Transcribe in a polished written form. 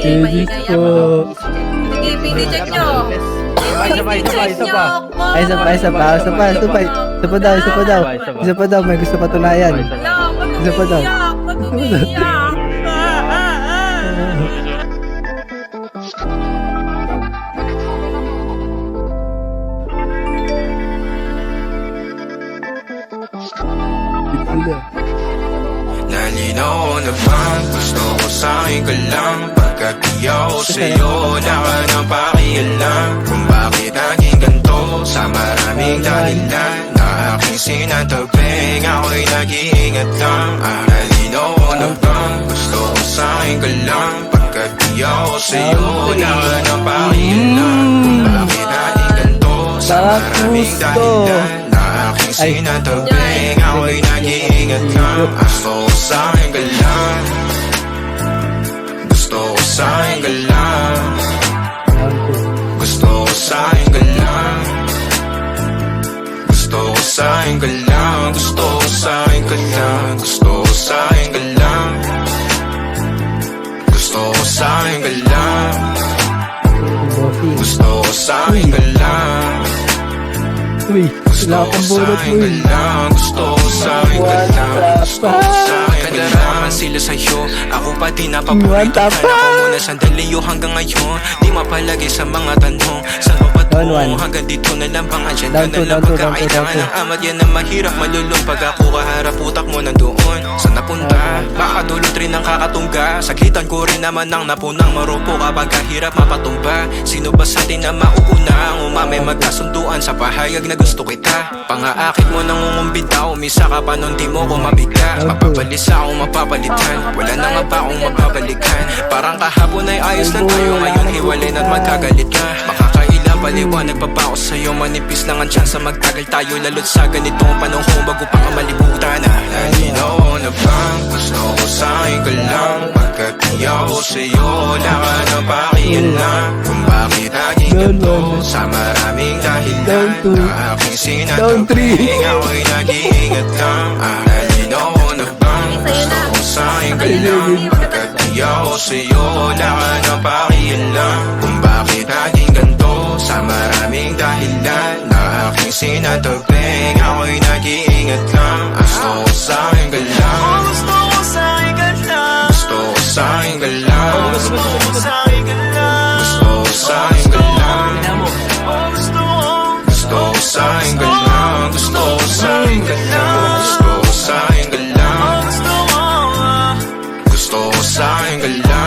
maingay ko. ako. Sige, pinicheck nyo. Isa pa. Ay, isa pa daw. Isa pa daw, may gusto patunayan. Wala, ba't Isa pa daw. umiiyak? Ba't umiiyak? Nalinaw na bang gusto ko sa'yo ka lang? Pagkat di ako sa'yo, wala ka nang pakialam. Kung bakit naging ganito sa maraming dahilan na aking sinatagping, ako'y nag-iingat lang. Nalinaw na bang gusto ko sa'yo ka lang? Pagkat di ako sa'yo, wala ka nang pakialam. Kung bakit naging ganito sa maraming dahilan na aking sinatagping, ako'y nag-iingat lang. Gusto ko sa'yo ka lang. Gusto ko sa'yo ka lang. Gusto ko sa'yo ka lang. Gusto ko sa'yo ka lang. Gusto ko sa'yo ka lang. Gusto ko sa'yo ka lang. Gusto ko sa'yo ka lang. Gusto ko sa'yo ka lang. Uy, wala akong bulot mo yun. Gusto ko sa'yo ka lang. Gusto ko sa'yo ka lang. Sila sa'yo, ako pa din napaborito ka. Ako muna sandali yo hanggang ngayon. Di mapalagi sa mga tanong. Saan mo patungo hanggang dito na lang bang andyan ka na lang pagkakailangan ng amat yan na mahirap malulong. Pag ako kaharap utak mo nandoon. Saan napunta? Baka dulot rin ang kakatungga. Saglitan ko rin naman ang napunang marupo kapag kahirap mapatumba. Sino ba sa atin na mauuna ang umamay magkasunduan sa pahayag na gusto kita? Pangaakit mo nang umumbita, umisa ka pa nun di mo ko mabigla. Mapabalisa akong mapapalitan, wala na nga ba akong mapabalikan? Parang kahapon ay ayos lang tayo, ngayon hiwalay na't magkagalit ka. Makakailang paliwanag pa ba ako sa'yo? Manipis lang ang tsansa magtagal tayo, lalo't sa ganitong panahon bago pa ka malibutan. Nalinaw na bang gusto ko sa'yo ka lang? Pagkat di ako sa'yo, wala ka nang pakialam. Kung bakit naging ganito sa maraming dahilan na aking sinatagping, ako'y nag-iingat lang. Nalinaw na bang gusto ko sa'yo ka lang? Pagkat di ako sa'yo, wala ka nang pakialam. Kung bakit naging ganito sa maraming dahilan na aking sinatagping, ako'y nag-iingat lang. Gusto ko sa'yo ka lang. Gusto ko sa'yo ka lang. Gusto ko sa'yo ka lang. Gusto ko sa'yo ka lang. Gusto ko sa'yo ka lang. Gusto ko sa'yo ka lang. Gusto ko sa'yo ka lang. Gusto ko sa'yo ka lang. Gusto ko sa'yo ka lang.